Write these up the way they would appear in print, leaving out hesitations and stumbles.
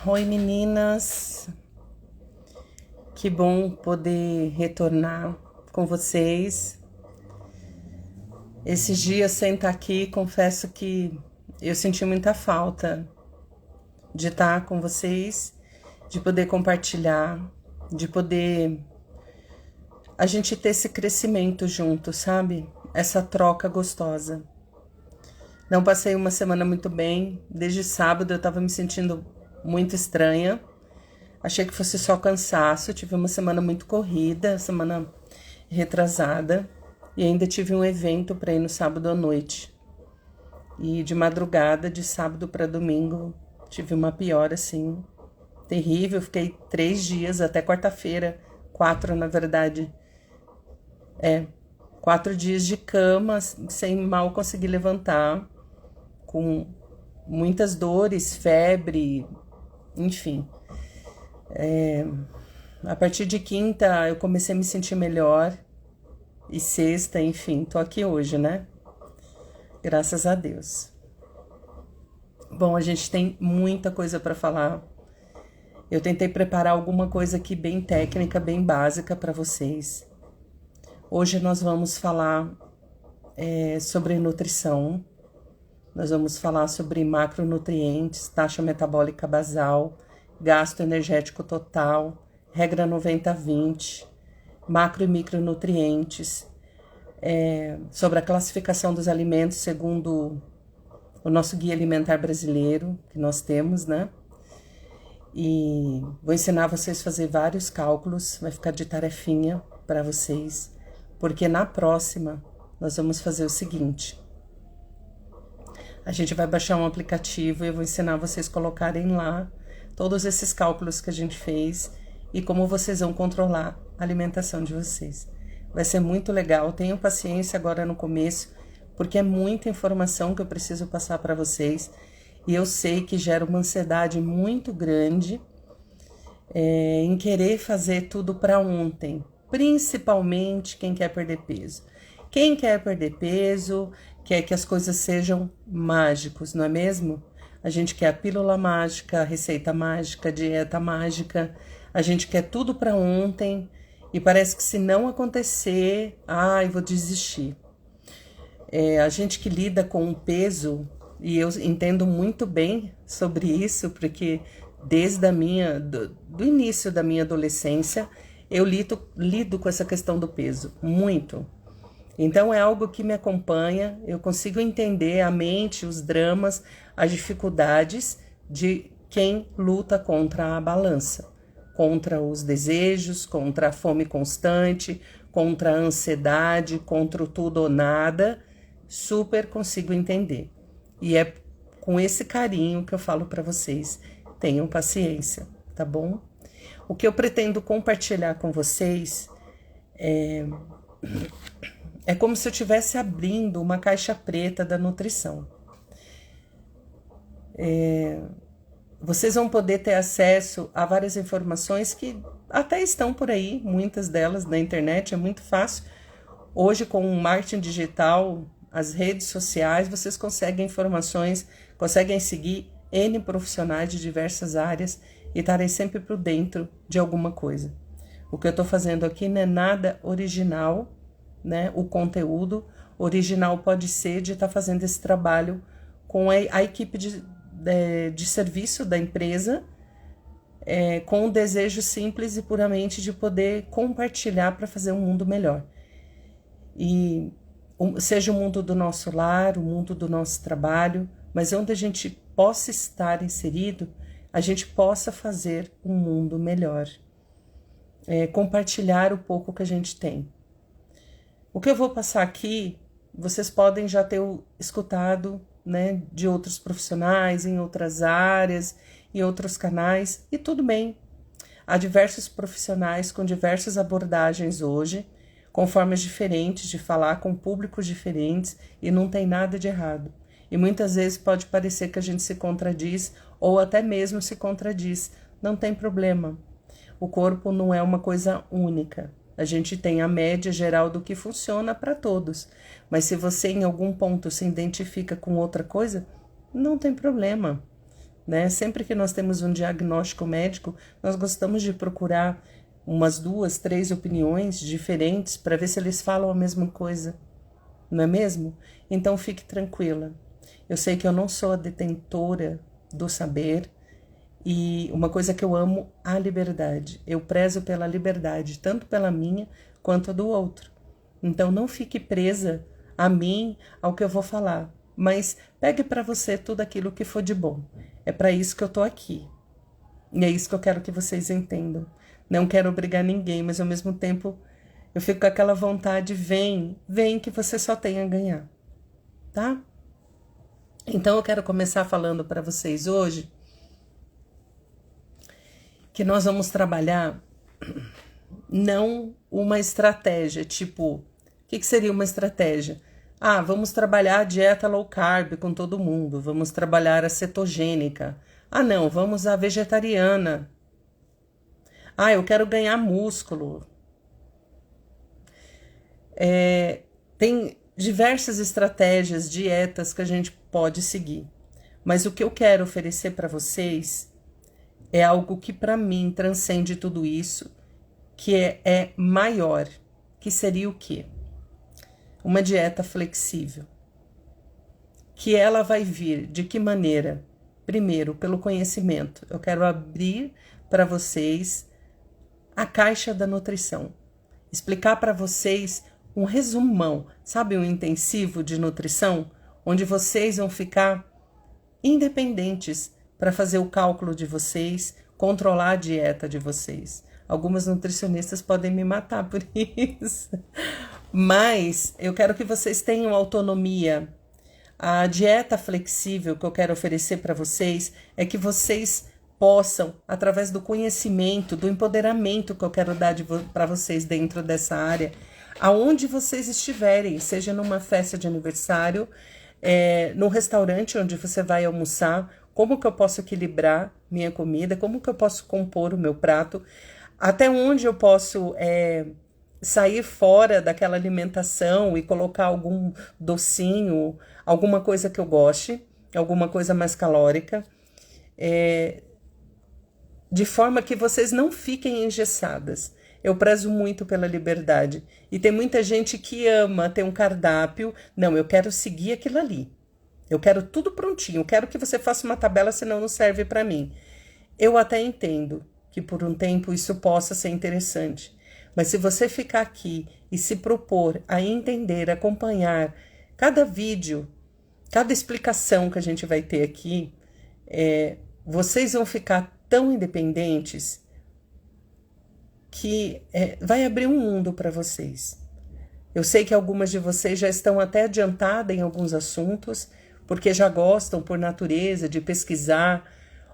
Oi meninas, que bom poder retornar com vocês. Esses dias sem estar aqui, confesso que eu senti muita falta de estar com vocês, de poder compartilhar, de poder a gente ter esse crescimento junto, sabe? Essa troca gostosa. Não passei uma semana muito bem, desde sábado eu estava me sentindo muito estranha. Achei que fosse só cansaço, tive uma semana muito corrida, semana retrasada, e ainda tive um evento para ir no sábado à noite. E de madrugada, de sábado para domingo, tive uma piora assim, terrível. Fiquei 3 dias, até quarta-feira, 4 na verdade. 4 dias de cama, sem mal conseguir levantar, com muitas dores, febre, enfim. A partir de quinta eu comecei a me sentir melhor, e sexta, enfim, tô aqui hoje, né? Graças a Deus. Bom, a gente tem muita coisa para falar. Eu tentei preparar alguma coisa aqui bem técnica, bem básica para vocês. Hoje nós vamos falar sobre nutrição. Nós vamos falar sobre macronutrientes, taxa metabólica basal, gasto energético total, regra 90-20, macro e micronutrientes, sobre a classificação dos alimentos segundo o nosso guia alimentar brasileiro, que nós temos, né? E vou ensinar vocês a fazer vários cálculos, vai ficar de tarefinha para vocês, porque na próxima nós vamos fazer o seguinte: a gente vai baixar um aplicativo e eu vou ensinar vocês a colocarem lá todos esses cálculos que a gente fez e como vocês vão controlar a alimentação de vocês. Vai ser muito legal, tenham paciência agora no começo, porque é muita informação que eu preciso passar para vocês e eu sei que gera uma ansiedade muito grande em querer fazer tudo para ontem, principalmente quem quer perder peso. Quem quer perder peso quer que as coisas sejam mágicos, não é mesmo? A gente quer a pílula mágica, a receita mágica, a dieta mágica, a gente quer tudo para ontem e parece que se não acontecer, eu vou desistir. A gente que lida com o peso, e eu entendo muito bem sobre isso, porque desde do início da minha adolescência, eu lido com essa questão do peso, muito. Então é algo que me acompanha, eu consigo entender a mente, os dramas, as dificuldades de quem luta contra a balança, contra os desejos, contra a fome constante, contra a ansiedade, contra o tudo ou nada. Super consigo entender. E é com esse carinho que eu falo para vocês, tenham paciência, tá bom? O que eu pretendo compartilhar com vocês é como se eu estivesse abrindo uma caixa preta da nutrição. Vocês vão poder ter acesso a várias informações que até estão por aí, muitas delas na internet, é muito fácil. Hoje, com o marketing digital, as redes sociais, vocês conseguem informações, conseguem seguir N profissionais de diversas áreas e estarem sempre por dentro de alguma coisa. O que eu estou fazendo aqui não é nada original, né? O conteúdo original pode ser de estar fazendo esse trabalho com a equipe de serviço da empresa, com o desejo simples e puramente de poder compartilhar para fazer um mundo melhor. E seja o mundo do nosso lar, o mundo do nosso trabalho, mas onde a gente possa estar inserido, a gente possa fazer um mundo melhor. Compartilhar o pouco que a gente tem. O que eu vou passar aqui, vocês podem já ter escutado, né, de outros profissionais, em outras áreas, em outros canais, e tudo bem. Há diversos profissionais com diversas abordagens hoje, com formas diferentes de falar, com públicos diferentes, e não tem nada de errado. E muitas vezes pode parecer que a gente se contradiz, ou até mesmo se contradiz. Não tem problema. O corpo não é uma coisa única. A gente tem a média geral do que funciona para todos. Mas se você em algum ponto se identifica com outra coisa, não tem problema. né? Sempre que nós temos um diagnóstico médico, nós gostamos de procurar umas 2, 3 opiniões diferentes para ver se eles falam a mesma coisa, não é mesmo? Então fique tranquila. Eu sei que eu não sou a detentora do saber e uma coisa que eu amo, a liberdade. Eu prezo pela liberdade, tanto pela minha quanto a do outro. Então não fique presa a mim, ao que eu vou falar, mas pegue para você tudo aquilo que for de bom. É para isso que eu tô aqui. E é isso que eu quero que vocês entendam. Não quero obrigar ninguém, mas ao mesmo tempo eu fico com aquela vontade, vem que você só tem a ganhar, tá? Então eu quero começar falando para vocês hoje que nós vamos trabalhar não uma estratégia, tipo, o que seria uma estratégia? Ah, vamos trabalhar a dieta low carb com todo mundo, vamos trabalhar a cetogênica. Ah, não, vamos a vegetariana. Ah, eu quero ganhar músculo. Tem diversas estratégias, dietas que a gente pode seguir. Mas o que eu quero oferecer para vocês é algo que para mim transcende tudo isso, que é maior, que seria o quê? Uma dieta flexível. Que ela vai vir de que maneira? Primeiro, pelo conhecimento. Eu quero abrir para vocês a caixa da nutrição. Explicar para vocês um resumão, sabe, um intensivo de nutrição, onde vocês vão ficar independentes para fazer o cálculo de vocês, controlar a dieta de vocês. Algumas nutricionistas podem me matar por isso, mas eu quero que vocês tenham autonomia. A dieta flexível que eu quero oferecer para vocês é que vocês possam, através do conhecimento, do empoderamento que eu quero dar para vocês dentro dessa área, aonde vocês estiverem, seja numa festa de aniversário, no restaurante onde você vai almoçar, como que eu posso equilibrar minha comida, como que eu posso compor o meu prato, até onde eu posso sair fora daquela alimentação e colocar algum docinho, alguma coisa que eu goste, alguma coisa mais calórica, de forma que vocês não fiquem engessadas. Eu prezo muito pela liberdade. E tem muita gente que ama ter um cardápio. Não, eu quero seguir aquilo ali. Eu quero tudo prontinho. Eu quero que você faça uma tabela, senão não serve para mim. Eu até entendo que por um tempo isso possa ser interessante. Mas se você ficar aqui e se propor a entender, acompanhar cada vídeo, cada explicação que a gente vai ter aqui, vocês vão ficar tão independentes que vai abrir um mundo para vocês. Eu sei que algumas de vocês já estão até adiantadas em alguns assuntos, porque já gostam, por natureza, de pesquisar.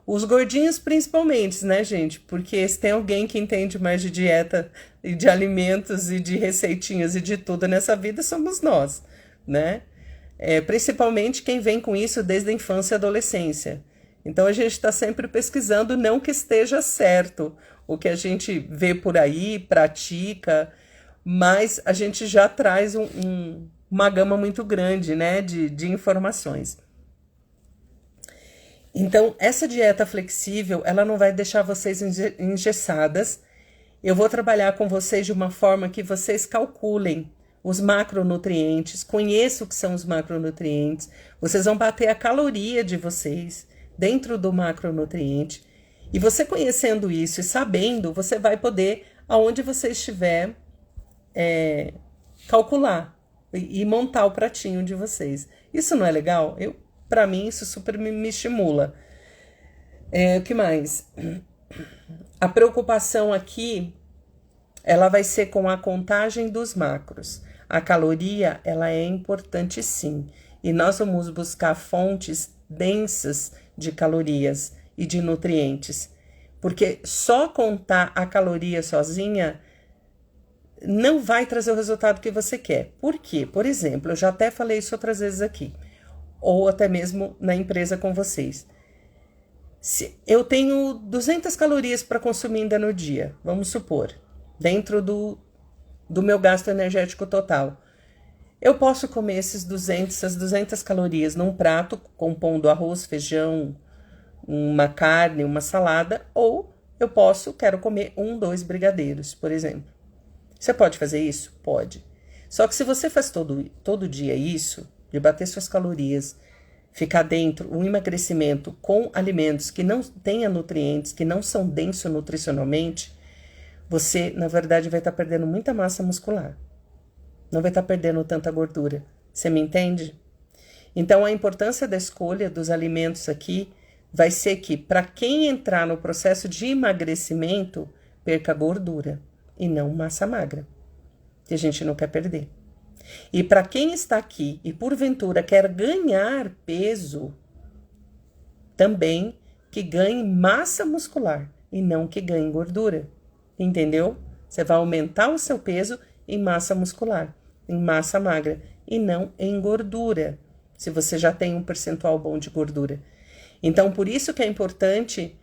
Os gordinhos principalmente, né, gente? Porque se tem alguém que entende mais de dieta e de alimentos e de receitinhas e de tudo nessa vida, somos nós, né? Principalmente quem vem com isso desde a infância e adolescência. Então a gente está sempre pesquisando, não que esteja certo o que a gente vê por aí, pratica, mas a gente já traz uma gama muito grande, né, de informações. Então, essa dieta flexível, ela não vai deixar vocês engessadas. Eu vou trabalhar com vocês de uma forma que vocês calculem os macronutrientes, conheçam o que são os macronutrientes, vocês vão bater a caloria de vocês dentro do macronutriente. E você conhecendo isso e sabendo, você vai poder, aonde você estiver, calcular e montar o pratinho de vocês. Isso não é legal? Para mim, isso super me estimula. O que mais? A preocupação aqui, ela vai ser com a contagem dos macros. A caloria, ela é importante sim. E nós vamos buscar fontes densas de calorias e de nutrientes. Porque só contar a caloria sozinha não vai trazer o resultado que você quer. Por quê? Por exemplo, eu já até falei isso outras vezes aqui, ou até mesmo na empresa com vocês. Se eu tenho 200 calorias para consumir ainda no dia, vamos supor, dentro do meu gasto energético total, eu posso comer essas 200 calorias num prato, compondo arroz, feijão, uma carne, uma salada, ou eu quero comer 2 brigadeiros, por exemplo. Você pode fazer isso? Pode. Só que se você faz todo dia isso, de bater suas calorias, ficar dentro, um emagrecimento com alimentos que não tenham nutrientes, que não são densos nutricionalmente, você, na verdade, vai estar perdendo muita massa muscular. Não vai estar perdendo tanta gordura. Você me entende? Então, a importância da escolha dos alimentos aqui vai ser que, para quem entrar no processo de emagrecimento, perca gordura e não massa magra, que a gente não quer perder. E para quem está aqui e, porventura, quer ganhar peso, também que ganhe massa muscular e não que ganhe gordura. Entendeu? Você vai aumentar o seu peso em massa muscular, em massa magra, e não em gordura, se você já tem um percentual bom de gordura. Então, por isso que é importante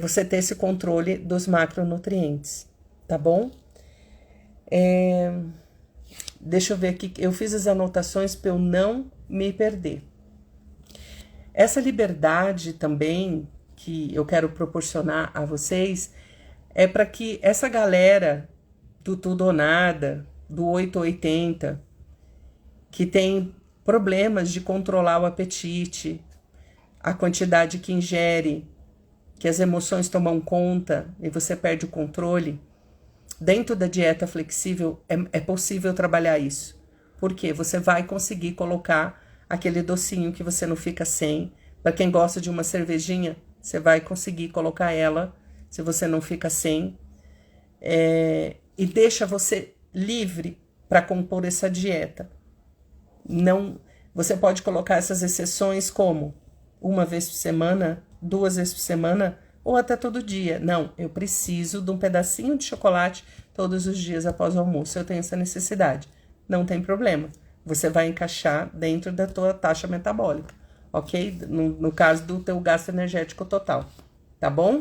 você ter esse controle dos macronutrientes, tá bom? Deixa eu ver aqui, eu fiz as anotações para eu não me perder. Essa liberdade também que eu quero proporcionar a vocês é para que essa galera do tudo ou nada, do 880, que tem problemas de controlar o apetite, a quantidade que ingere, que as emoções tomam conta e você perde o controle, dentro da dieta flexível é possível trabalhar isso. Porque você vai conseguir colocar aquele docinho que você não fica sem. Para quem gosta de uma cervejinha, você vai conseguir colocar ela, se você não fica sem. E deixa você livre para compor essa dieta. Não, você pode colocar essas exceções como 1 vez por semana, 2 vezes por semana, ou até todo dia. Não, eu preciso de um pedacinho de chocolate todos os dias após o almoço. Eu tenho essa necessidade. Não tem problema. Você vai encaixar dentro da tua taxa metabólica, ok? No caso do teu gasto energético total, tá bom?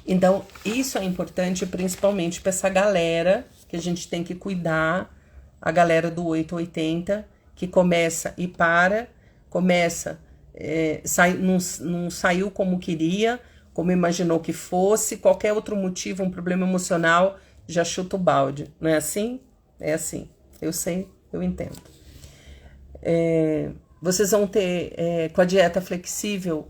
Então, isso é importante principalmente para essa galera que a gente tem que cuidar, a galera do 880, que começa e para, não saiu como queria, como imaginou que fosse, qualquer outro motivo, um problema emocional, já chuta o balde. Não é assim? É assim. Eu sei, eu entendo. Vocês vão ter, com a dieta flexível,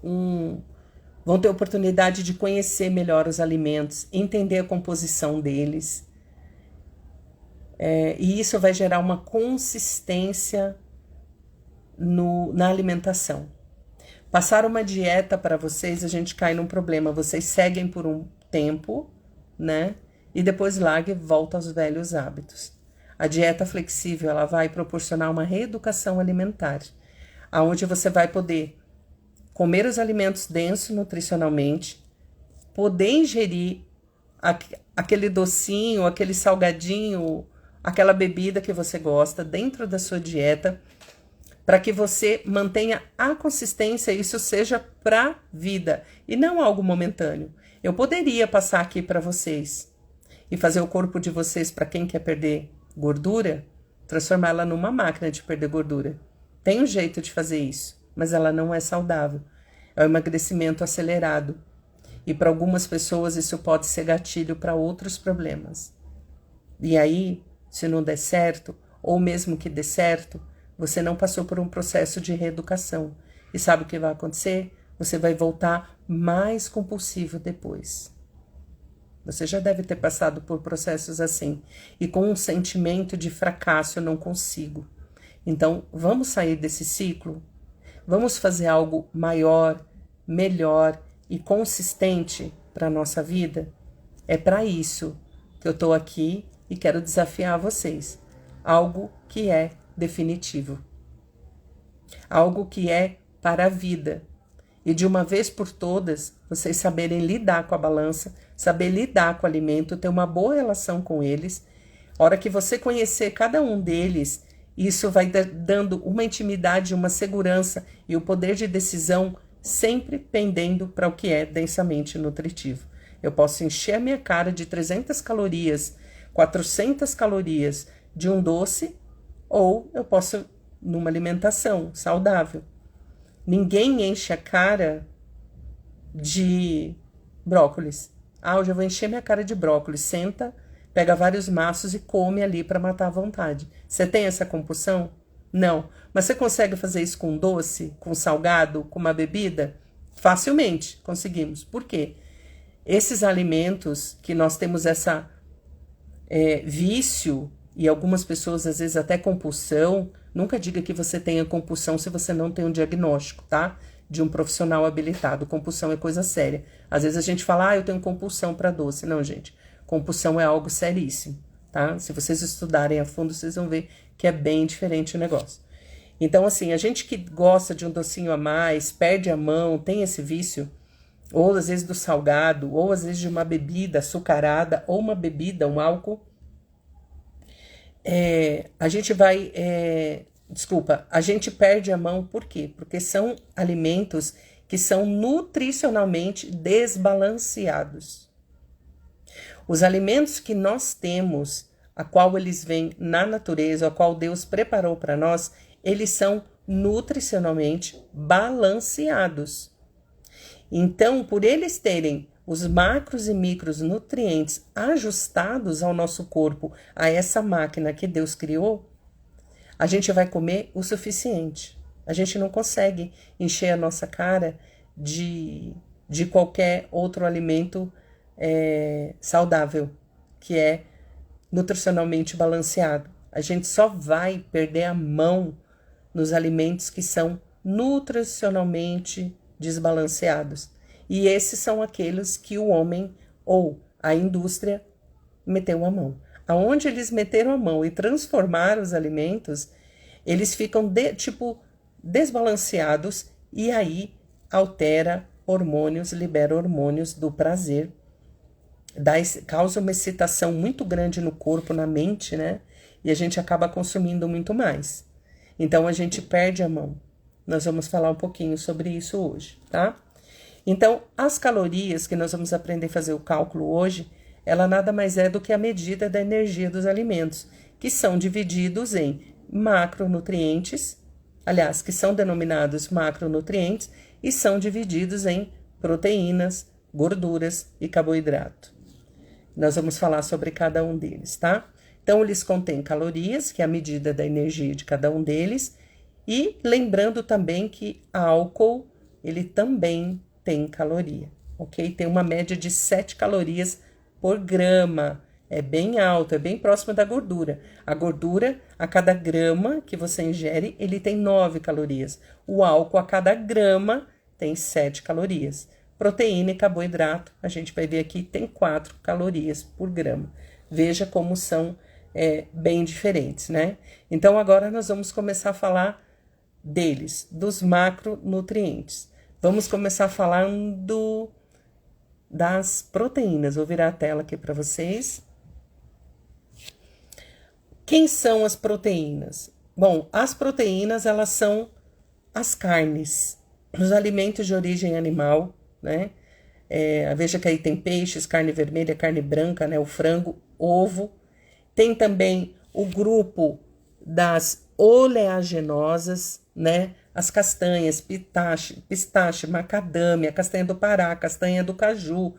vão ter oportunidade de conhecer melhor os alimentos, entender a composição deles. E isso vai gerar uma consistência na alimentação. Passar uma dieta para vocês, a gente cai num problema. Vocês seguem por um tempo, né? E depois larga e volta aos velhos hábitos. A dieta flexível, ela vai proporcionar uma reeducação alimentar, onde você vai poder comer os alimentos densos nutricionalmente, poder ingerir aquele docinho, aquele salgadinho, aquela bebida que você gosta dentro da sua dieta, para que você mantenha a consistência e isso seja para vida e não algo momentâneo. Eu poderia passar aqui para vocês e fazer o corpo de vocês, para quem quer perder gordura, transformá-la numa máquina de perder gordura. Tem um jeito de fazer isso, mas ela não é saudável. É um emagrecimento acelerado. E para algumas pessoas isso pode ser gatilho para outros problemas. E aí, se não der certo, ou mesmo que dê certo, você não passou por um processo de reeducação. E sabe o que vai acontecer? Você vai voltar mais compulsivo depois. Você já deve ter passado por processos assim. E com um sentimento de fracasso, eu não consigo. Então, vamos sair desse ciclo? Vamos fazer algo maior, melhor e consistente para a nossa vida? É para isso que eu estou aqui e quero desafiar vocês. Algo que é definitivo. Algo que é para a vida. E de uma vez por todas, vocês saberem lidar com a balança, saber lidar com o alimento, ter uma boa relação com eles. A hora que você conhecer cada um deles, isso vai dando uma intimidade, uma segurança e o poder de decisão sempre pendendo para o que é densamente nutritivo. Eu posso encher a minha cara de 300 calorias, 400 calorias de um doce, ou eu posso numa alimentação saudável. Ninguém enche a cara de brócolis. Ah, hoje eu vou encher minha cara de brócolis. Senta, pega vários maços e come ali para matar à vontade. Você tem essa compulsão? Não. Mas você consegue fazer isso com doce, com salgado, com uma bebida? Facilmente conseguimos. Por quê? Esses alimentos que nós temos essa vício, e algumas pessoas às vezes até compulsão, nunca diga que você tenha compulsão se você não tem um diagnóstico, tá? De um profissional habilitado. Compulsão é coisa séria. Às vezes a gente fala, eu tenho compulsão para doce. Não, gente. Compulsão é algo seríssimo, tá? Se vocês estudarem a fundo, vocês vão ver que é bem diferente o negócio. Então, assim, a gente que gosta de um docinho a mais, perde a mão, tem esse vício, ou às vezes do salgado, ou às vezes de uma bebida açucarada, ou uma bebida, um álcool, a gente vai... a gente perde a mão, por quê? Porque são alimentos que são nutricionalmente desbalanceados. Os alimentos que nós temos, a qual eles vêm na natureza, a qual Deus preparou para nós, eles são nutricionalmente balanceados. Então, por eles terem os macros e micros nutrientes ajustados ao nosso corpo, a essa máquina que Deus criou, a gente vai comer o suficiente. A gente não consegue encher a nossa cara de qualquer outro alimento saudável, que é nutricionalmente balanceado. A gente só vai perder a mão nos alimentos que são nutricionalmente desbalanceados. E esses são aqueles que o homem ou a indústria meteu a mão. Aonde eles meteram a mão e transformaram os alimentos, eles ficam desbalanceados e aí altera hormônios, libera hormônios do prazer, causa uma excitação muito grande no corpo, na mente, né? E a gente acaba consumindo muito mais. Então a gente perde a mão. Nós vamos falar um pouquinho sobre isso hoje, tá? Então, as calorias que nós vamos aprender a fazer o cálculo hoje, ela nada mais é do que a medida da energia dos alimentos, que são divididos em macronutrientes, aliás, que são denominados macronutrientes, e são divididos em proteínas, gorduras e carboidrato. Nós vamos falar sobre cada um deles, tá? Então, eles contêm calorias, que é a medida da energia de cada um deles, e lembrando também que álcool, ele também tem caloria, ok? Tem uma média de 7 calorias por grama, é bem alto, é bem próximo da gordura. A gordura, a cada grama que você ingere, ele tem 9 calorias. O álcool, a cada grama, tem 7 calorias. Proteína e carboidrato, a gente vai ver aqui, tem 4 calorias por grama. Veja como são bem diferentes, né? Então, agora nós vamos começar a falar deles, dos macronutrientes. Vamos começar falando das proteínas. Vou virar a tela aqui para vocês. Quem são as proteínas? Bom, as proteínas, elas são as carnes, os alimentos de origem animal, né? Veja que aí tem peixes, carne vermelha, carne branca, né? O frango, ovo. Tem também o grupo das oleaginosas, né? As castanhas, pistache, macadâmia, castanha do Pará, castanha do caju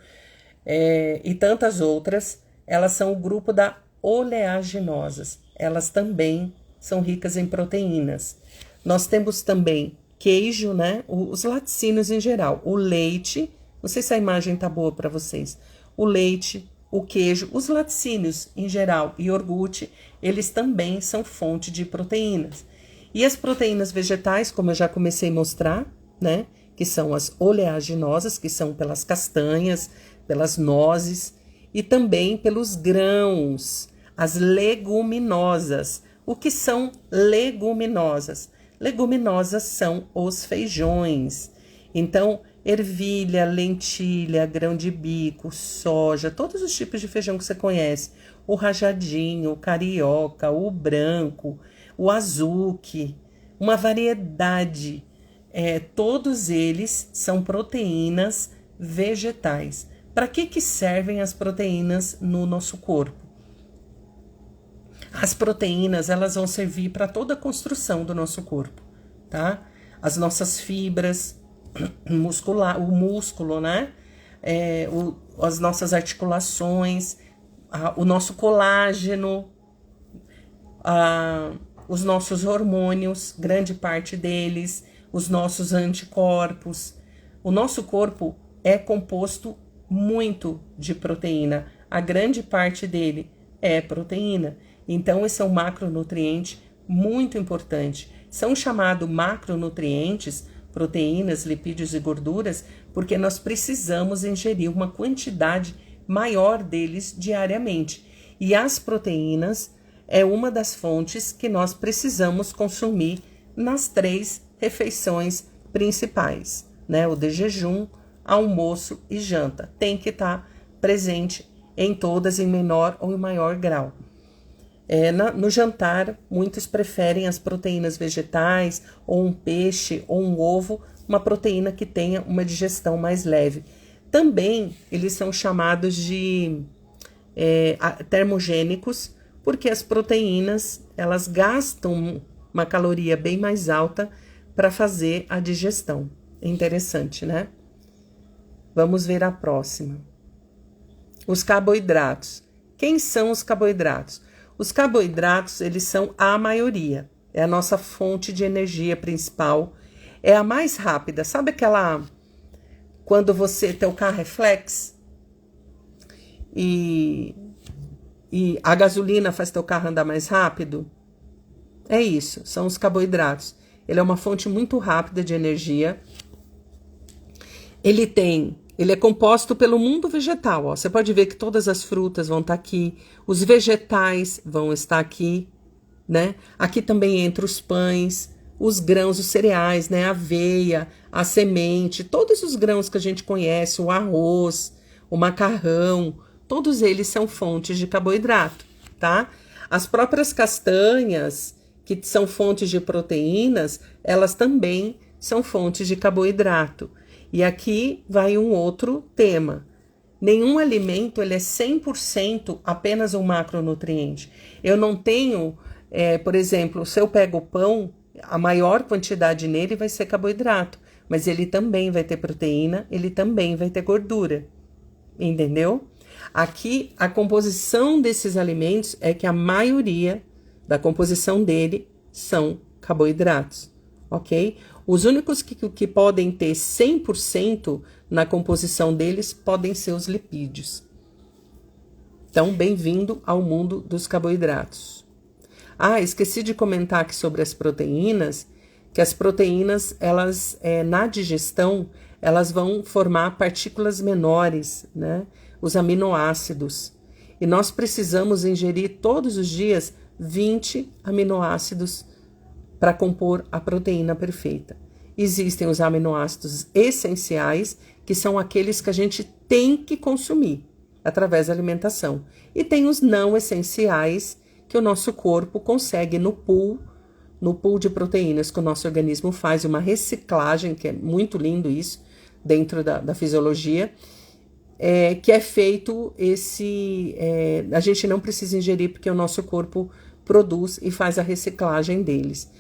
e tantas outras, elas são o grupo das oleaginosas. Elas também são ricas em proteínas. Nós temos também queijo, né? Os laticínios em geral, o leite, não sei se a imagem tá boa para vocês, o leite, o queijo, os laticínios em geral e iogurte, eles também são fonte de proteínas. E as proteínas vegetais, como eu já comecei a mostrar, né? Que são as oleaginosas, que são pelas castanhas, pelas nozes e também pelos grãos, as leguminosas. O que são leguminosas? Leguminosas são os feijões. Então, ervilha, lentilha, grão de bico, soja, todos os tipos de feijão que você conhece. O rajadinho, o carioca, o branco, o azuki, uma variedade. Todos eles são proteínas vegetais. Para que servem as proteínas no nosso corpo? As proteínas, elas vão servir para toda a construção do nosso corpo, tá? As nossas fibras, muscular, o músculo, né? As nossas articulações, o nosso colágeno, os nossos hormônios, grande parte deles, os nossos anticorpos. O nosso corpo é composto muito de proteína. A grande parte dele é proteína. Então, esse é um macronutriente muito importante. São chamados macronutrientes, proteínas, lipídios e gorduras, porque nós precisamos ingerir uma quantidade maior deles diariamente. E as proteínas é uma das fontes que nós precisamos consumir nas 3 refeições principais, né? O de jejum, almoço e janta. Tem que estar presente em todas em menor ou em maior grau. No jantar, muitos preferem as proteínas vegetais, ou um peixe, ou um ovo, uma proteína que tenha uma digestão mais leve. Também, eles são chamados de termogênicos, porque as proteínas, elas gastam uma caloria bem mais alta para fazer a digestão. É interessante, né? Vamos ver a próxima. Os carboidratos. Quem são os carboidratos? Os carboidratos, eles são a maioria. É a nossa fonte de energia principal. É a mais rápida. Sabe aquela... Quando teu carro é flex e a gasolina faz teu carro andar mais rápido? É isso, são os carboidratos. Ele é uma fonte muito rápida de energia. Ele é composto pelo mundo vegetal. Ó. Você pode ver que todas as frutas vão estar aqui, os vegetais vão estar aqui, né? Aqui também entra os pães, os grãos, os cereais, né? A aveia, a semente, todos os grãos que a gente conhece, o arroz, o macarrão, todos eles são fontes de carboidrato, tá? As próprias castanhas, que são fontes de proteínas, elas também são fontes de carboidrato. E aqui vai um outro tema. Nenhum alimento ele é 100% apenas um macronutriente. Eu não tenho, por exemplo, se eu pego o pão, a maior quantidade nele vai ser carboidrato, mas ele também vai ter proteína, ele também vai ter gordura. Entendeu? Aqui, a composição desses alimentos é que a maioria da composição dele são carboidratos, ok? Os únicos que podem ter 100% na composição deles podem ser os lipídios. Então, bem-vindo ao mundo dos carboidratos. Esqueci de comentar aqui sobre as proteínas, que as proteínas, elas, na digestão, elas vão formar partículas menores, né? Os aminoácidos. E nós precisamos ingerir todos os dias 20 aminoácidos para compor a proteína perfeita. Existem os aminoácidos essenciais, que são aqueles que a gente tem que consumir através da alimentação. E tem os não essenciais, que o nosso corpo consegue no pool de proteínas que o nosso organismo faz, uma reciclagem, que é muito lindo isso, dentro da fisiologia, que é feito a gente não precisa ingerir porque o nosso corpo produz e faz a reciclagem deles.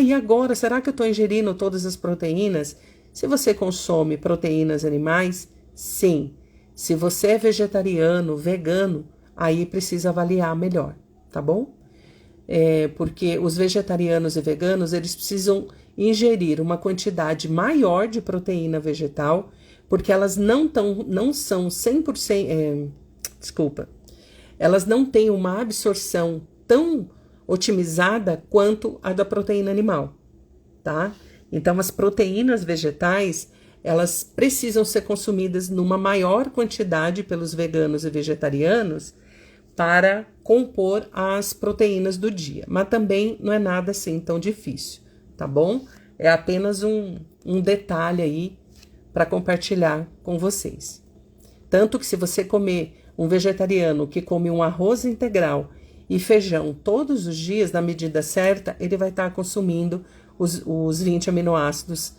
E agora, será que eu estou ingerindo todas as proteínas? Se você consome proteínas animais, sim. Se você é vegetariano, vegano, aí precisa avaliar melhor, tá bom? Porque os vegetarianos e veganos, eles precisam ingerir uma quantidade maior de proteína vegetal, porque elas não são 100%, elas não têm uma absorção tão otimizada quanto a da proteína animal, tá? Então, as proteínas vegetais, elas precisam ser consumidas numa maior quantidade pelos veganos e vegetarianos para compor as proteínas do dia. Mas também não é nada assim tão difícil, tá bom? É apenas um detalhe aí para compartilhar com vocês. Tanto que se você comer um vegetariano que come um arroz integral e feijão todos os dias, na medida certa, ele vai estar consumindo os 20 aminoácidos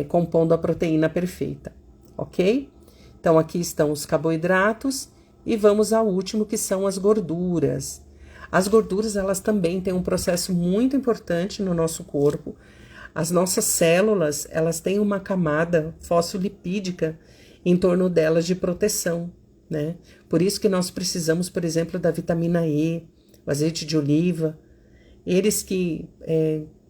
compondo a proteína perfeita, ok? Então, aqui estão os carboidratos e vamos ao último, que são as gorduras. As gorduras, elas também têm um processo muito importante no nosso corpo. As nossas células, elas têm uma camada fosfolipídica em torno delas de proteção, né? Por isso que nós precisamos, por exemplo, da vitamina E, o azeite de oliva, eles que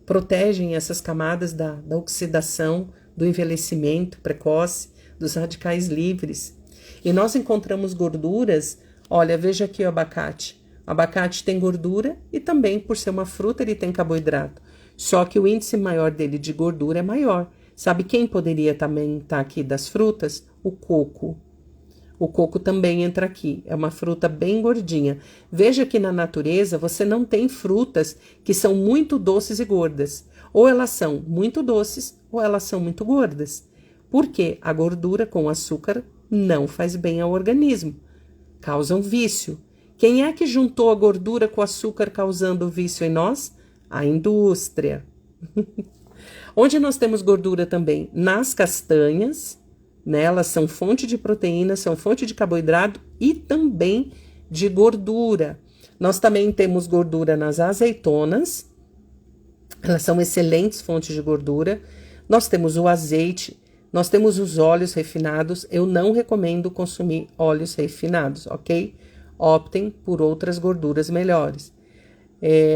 protegem essas camadas da oxidação, do envelhecimento precoce, dos radicais livres. E nós encontramos gorduras, olha, veja aqui o abacate. O abacate tem gordura e também, por ser uma fruta, ele tem carboidrato. Só que o índice maior dele de gordura é maior. Sabe quem poderia também estar aqui das frutas? O coco. O coco também entra aqui. É uma fruta bem gordinha. Veja que na natureza você não tem frutas que são muito doces e gordas. Ou elas são muito doces ou elas são muito gordas. Porque a gordura com açúcar não faz bem ao organismo. Causa um vício. Quem é que juntou a gordura com o açúcar causando vício em nós? A indústria. Onde nós temos gordura também? Nas castanhas, né? Elas são fonte de proteína, são fonte de carboidrato e também de gordura. Nós também temos gordura nas azeitonas, elas são excelentes fontes de gordura. Nós temos o azeite, nós temos os óleos refinados. Eu não recomendo consumir óleos refinados, ok? Optem por outras gorduras melhores.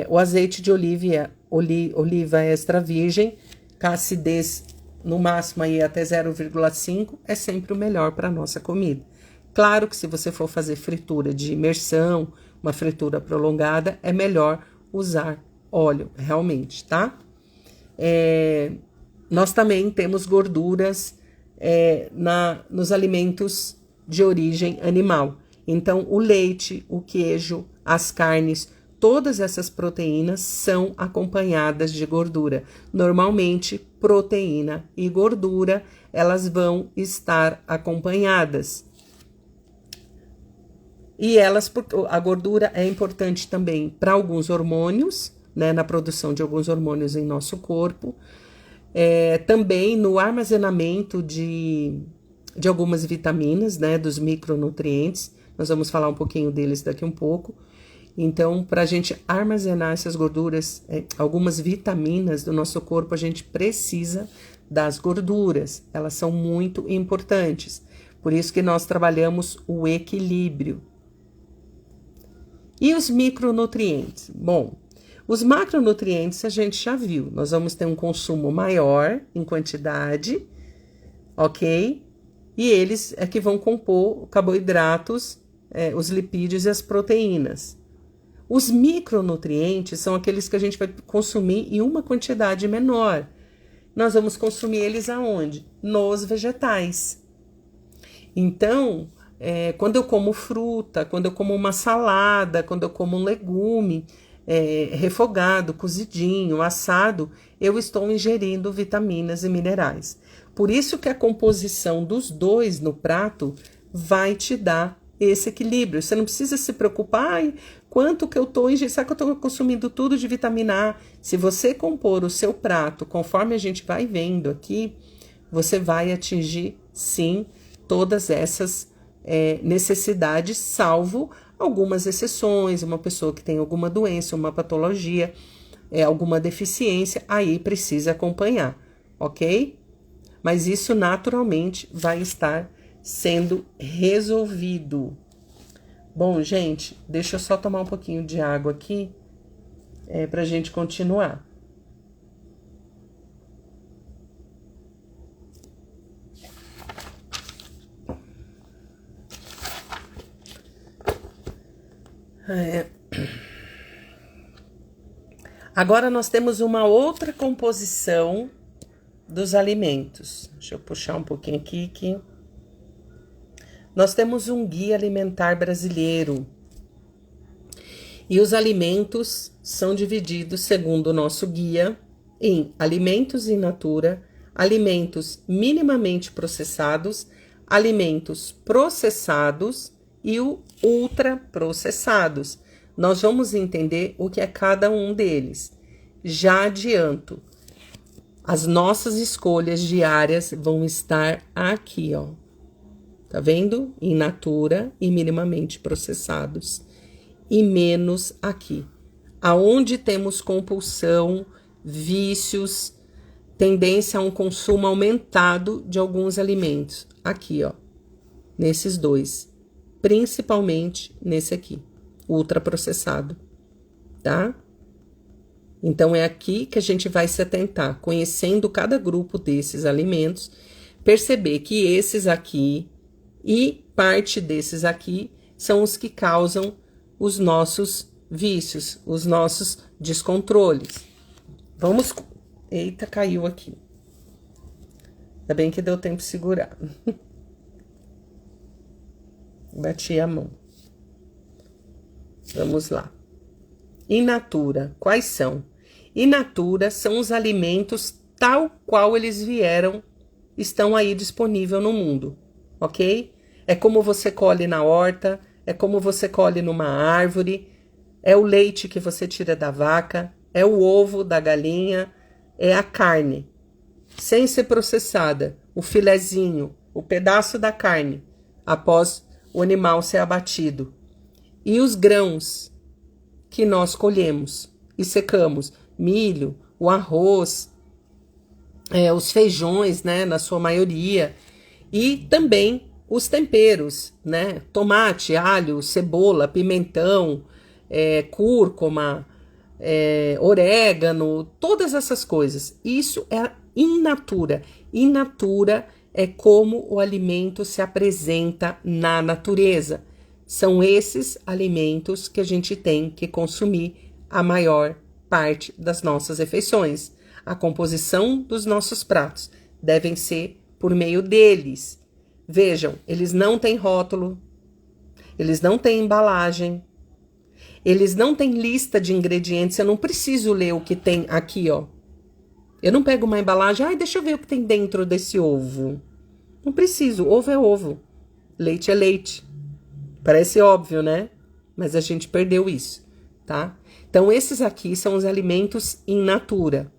O azeite de oliva extra virgem, com acidez no máximo aí até 0,5, é sempre o melhor para a nossa comida. Claro que se você for fazer fritura de imersão, uma fritura prolongada, é melhor usar óleo, realmente, tá? Nós também temos gorduras nos alimentos de origem animal. Então, o leite, o queijo, as carnes, todas essas proteínas são acompanhadas de gordura. Normalmente, proteína e gordura, elas vão estar acompanhadas. E a gordura é importante também para alguns hormônios, né, na produção de alguns hormônios em nosso corpo. Também no armazenamento de algumas vitaminas, né, dos micronutrientes. Nós vamos falar um pouquinho deles daqui um pouco. Então, para a gente armazenar essas gorduras, algumas vitaminas do nosso corpo, a gente precisa das gorduras. Elas são muito importantes. Por isso que nós trabalhamos o equilíbrio. E os micronutrientes? Bom, os macronutrientes a gente já viu. Nós vamos ter um consumo maior em quantidade, ok? E eles é que vão compor carboidratos, os lipídios e as proteínas. Os micronutrientes são aqueles que a gente vai consumir em uma quantidade menor. Nós vamos consumir eles aonde? Nos vegetais. Então, quando eu como fruta, quando eu como uma salada, quando eu como um legume refogado, cozidinho, assado, eu estou ingerindo vitaminas e minerais. Por isso que a composição dos dois no prato vai te dar esse equilíbrio. Você não precisa se preocupar, quanto que eu estou ingerindo, será que eu estou consumindo tudo de vitamina A? Se você compor o seu prato, conforme a gente vai vendo aqui, você vai atingir, sim, todas essas necessidades, salvo algumas exceções, uma pessoa que tem alguma doença, uma patologia, alguma deficiência, aí precisa acompanhar, ok? Mas isso naturalmente vai estar sendo resolvido. Bom, gente, deixa eu só tomar um pouquinho de água aqui, pra gente continuar. Agora nós temos uma outra composição dos alimentos. Deixa eu puxar um pouquinho aqui que nós temos um guia alimentar brasileiro. E os alimentos são divididos, segundo o nosso guia, em alimentos in natura, alimentos minimamente processados, alimentos processados e ultraprocessados. Nós vamos entender o que é cada um deles. Já adianto, as nossas escolhas diárias vão estar aqui, ó. Tá vendo? In natura e minimamente processados. E menos aqui. Aonde temos compulsão, vícios, tendência a um consumo aumentado de alguns alimentos. Aqui, ó, nesses dois, principalmente nesse aqui, ultraprocessado, tá? Então, é aqui que a gente vai se atentar, conhecendo cada grupo desses alimentos, perceber que esses aqui e parte desses aqui são os que causam os nossos vícios, os nossos descontroles. Vamos... Eita, caiu aqui. Ainda bem que deu tempo de segurar. Bati a mão. Vamos lá. In natura, quais são? In natura são os alimentos tal qual eles vieram, estão aí disponível no mundo, ok? É como você colhe na horta, é como você colhe numa árvore, é o leite que você tira da vaca, é o ovo da galinha, é a carne, sem ser processada, o filezinho, o pedaço da carne, após o animal ser abatido. E os grãos que nós colhemos e secamos, milho, o arroz, os feijões, né, na sua maioria, e também os temperos, né, tomate, alho, cebola, pimentão, cúrcuma, orégano, todas essas coisas. Isso é in natura. In natura é como o alimento se apresenta na natureza. São esses alimentos que a gente tem que consumir a maior parte das nossas refeições. A composição dos nossos pratos devem ser por meio deles. Vejam, eles não têm rótulo, eles não têm embalagem, eles não têm lista de ingredientes. Eu não preciso ler o que tem aqui, ó. Eu não pego uma embalagem, deixa eu ver o que tem dentro desse ovo. Não preciso, ovo é ovo, leite é leite. Parece óbvio, né? Mas a gente perdeu isso, tá? Então, esses aqui são os alimentos in natura.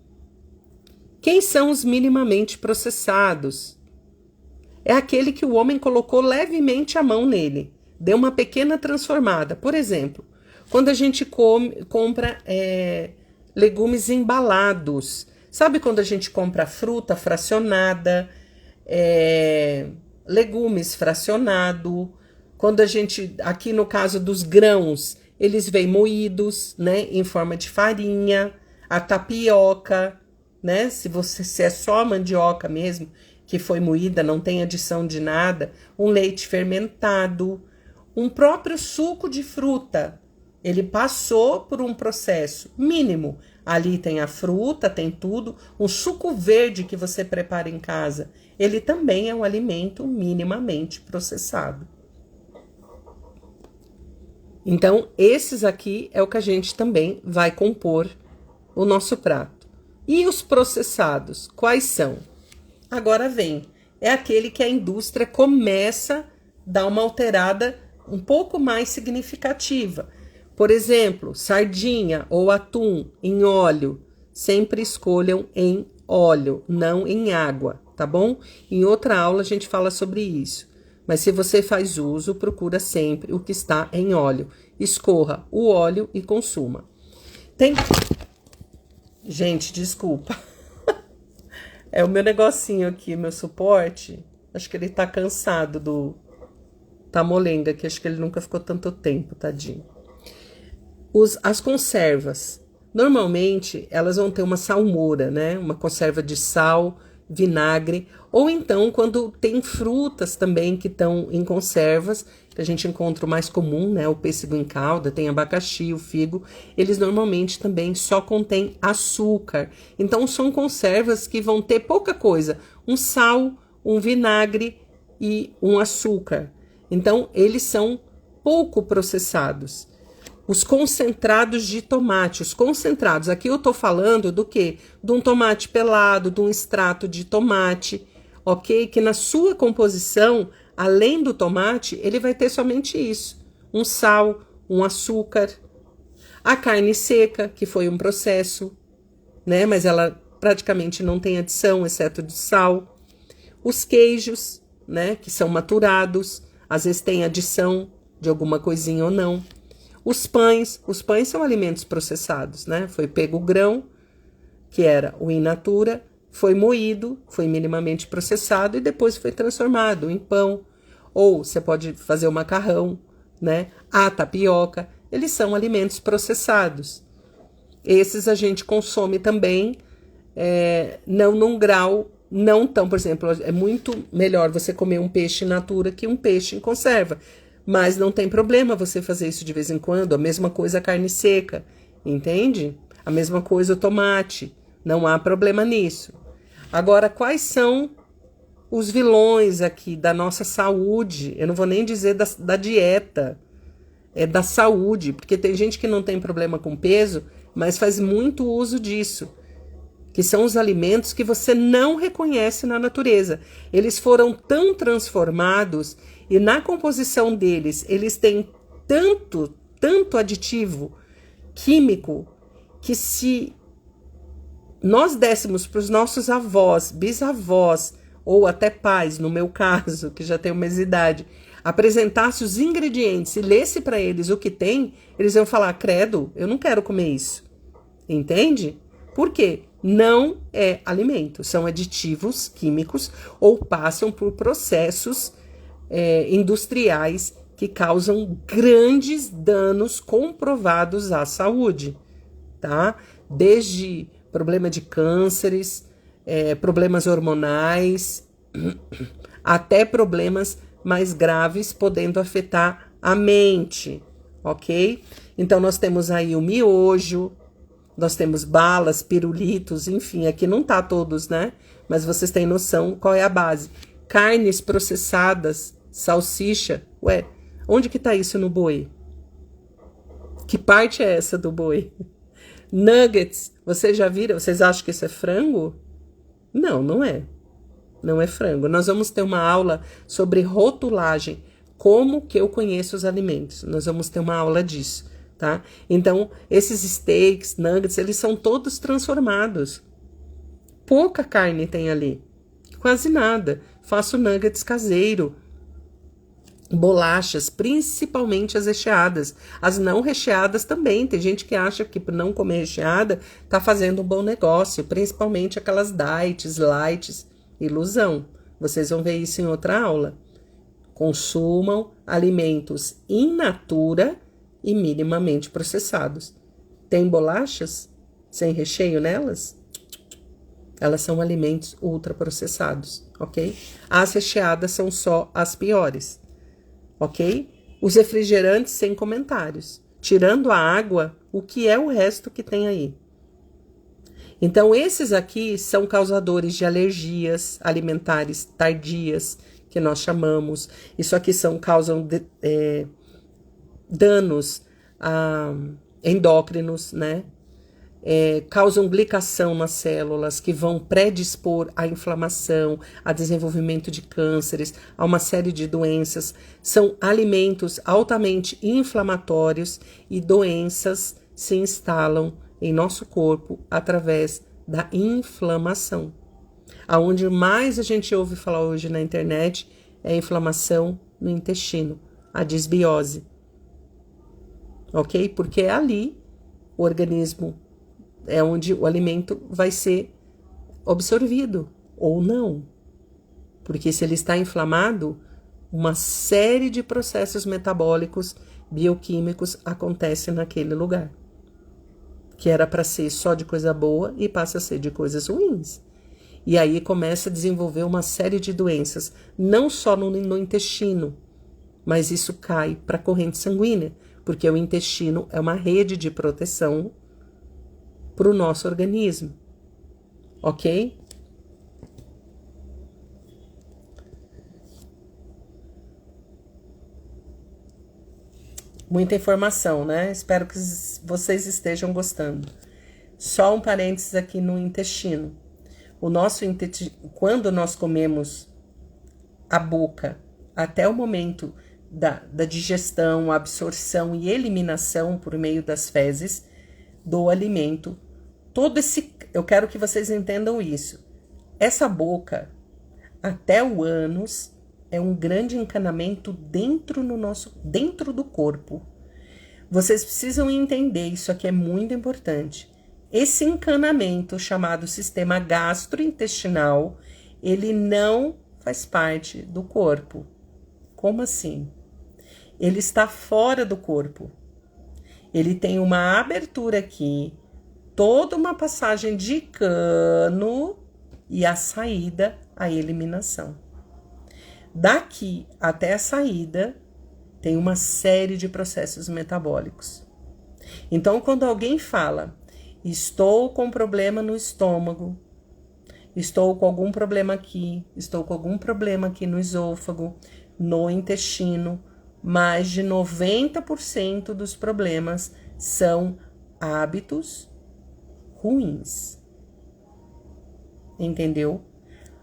Quem são os minimamente processados? É aquele que o homem colocou levemente a mão nele, deu uma pequena transformada. Por exemplo, quando a gente compra legumes embalados. Sabe quando a gente compra fruta fracionada, legumes fracionado? Quando a gente, aqui no caso dos grãos, eles vêm moídos, né, em forma de farinha, a tapioca, né, se é só a mandioca mesmo, que foi moída, não tem adição de nada, um leite fermentado, um próprio suco de fruta, ele passou por um processo mínimo. Ali tem a fruta, tem tudo, um suco verde que você prepara em casa, ele também é um alimento minimamente processado. Então, esses aqui é o que a gente também vai compor o nosso prato. E os processados, quais são? Agora vem, é aquele que a indústria começa a dar uma alterada um pouco mais significativa. Por exemplo, sardinha ou atum em óleo, sempre escolham em óleo, não em água, tá bom? Em outra aula a gente fala sobre isso. Mas se você faz uso, procura sempre o que está em óleo. Escorra o óleo e consuma. Gente, desculpa. É o meu negocinho aqui, meu suporte. Acho que ele tá cansado do tamolenga, que acho que ele nunca ficou tanto tempo, tadinho. As conservas. Normalmente, elas vão ter uma salmoura, né? Uma conserva de sal, vinagre, ou então quando tem frutas também que estão em conservas, que a gente encontra o mais comum, né, o pêssego em calda, tem abacaxi, o figo, eles normalmente também só contêm açúcar. Então são conservas que vão ter pouca coisa, um sal, um vinagre e um açúcar. Então eles são pouco processados. Os concentrados de tomate, os concentrados, aqui eu tô falando do quê? De um tomate pelado, de um extrato de tomate, ok? Que na sua composição, além do tomate, ele vai ter somente isso. Um sal, um açúcar. A carne seca, que foi um processo, né? Mas ela praticamente não tem adição, exceto de sal. Os queijos, né? Que são maturados, às vezes tem adição de alguma coisinha ou não. Os pães são alimentos processados, né? Foi pego o grão, que era o in natura, foi moído, foi minimamente processado e depois foi transformado em pão. Ou você pode fazer o macarrão, né? A tapioca, eles são alimentos processados. Esses a gente consome também, não num grau não tão, por exemplo, é muito melhor você comer um peixe in natura que um peixe em conserva. Mas não tem problema você fazer isso de vez em quando. A mesma coisa a carne seca, entende? A mesma coisa o tomate. Não há problema nisso. Agora, quais são os vilões aqui da nossa saúde? Eu não vou nem dizer da dieta, é da saúde, porque tem gente que não tem problema com peso, mas faz muito uso disso, que são os alimentos que você não reconhece na natureza. Eles foram tão transformados e na composição deles, eles têm tanto aditivo químico, que se nós dessemos para os nossos avós, bisavós, ou até pais, no meu caso, que já tenho mais idade, apresentasse os ingredientes e lesse para eles o que tem, eles iam falar, credo, eu não quero comer isso. Entende? Por quê? Não é alimento, são aditivos químicos ou passam por processos industriais que causam grandes danos comprovados à saúde, tá? Desde problema de cânceres, problemas hormonais, até problemas mais graves, podendo afetar a mente, ok? Então, nós temos aí o miojo, nós temos balas, pirulitos, enfim, aqui não tá todos, né? Mas vocês têm noção qual é a base. Carnes processadas, salsicha, ué, onde que tá isso no boi? Que parte é essa do boi? Nuggets, vocês já viram? Vocês acham que isso é frango? Não, não é. Não é frango. Nós vamos ter uma aula sobre rotulagem, como que eu conheço os alimentos. Nós vamos ter uma aula disso, tá? Então, esses steaks, nuggets, eles são todos transformados. Pouca carne tem ali. Quase nada. Faço nuggets caseiro. Bolachas, principalmente as recheadas. As não recheadas também. Tem gente que acha que por não comer recheada tá fazendo um bom negócio. Principalmente aquelas diets, lights. Ilusão. Vocês vão ver isso em outra aula. Consumam alimentos in natura e minimamente processados. Tem bolachas sem recheio nelas? Elas são alimentos ultraprocessados, ok? As recheadas são só as piores, ok? Os refrigerantes sem comentários. Tirando a água, o que é o resto que tem aí? Então, esses aqui são causadores de alergias alimentares tardias, que nós chamamos. Isso aqui causam danos endócrinos, né? Causam glicação nas células, que vão predispor à inflamação, a desenvolvimento de cânceres, a uma série de doenças. São alimentos altamente inflamatórios e doenças se instalam em nosso corpo através da inflamação. Aonde mais a gente ouve falar hoje na internet é a inflamação no intestino, a disbiose. Ok? Porque é ali o organismo, é onde o alimento vai ser absorvido ou não. Porque se ele está inflamado, uma série de processos metabólicos, bioquímicos acontecem naquele lugar. Que era para ser só de coisa boa e passa a ser de coisas ruins. E aí começa a desenvolver uma série de doenças, não só no intestino, mas isso cai para a corrente sanguínea, porque o intestino é uma rede de proteção para o nosso organismo, ok? Muita informação, né? Espero que vocês estejam gostando. Só um parênteses aqui no intestino. O nosso intestino, quando nós comemos a boca, até o momento da digestão, absorção e eliminação por meio das fezes do alimento, eu quero que vocês entendam isso. Essa boca, até o ânus, é um grande encanamento dentro do corpo. Vocês precisam entender, isso aqui é muito importante. Esse encanamento, chamado sistema gastrointestinal, ele não faz parte do corpo. Como assim? Ele está fora do corpo. Ele tem uma abertura aqui, toda uma passagem de cano e a saída, a eliminação. Daqui até a saída, tem uma série de processos metabólicos. Então, quando alguém fala, estou com problema no estômago, estou com algum problema aqui, estou com algum problema aqui no esôfago, no intestino, mais de 90% dos problemas são hábitos ruins. Entendeu?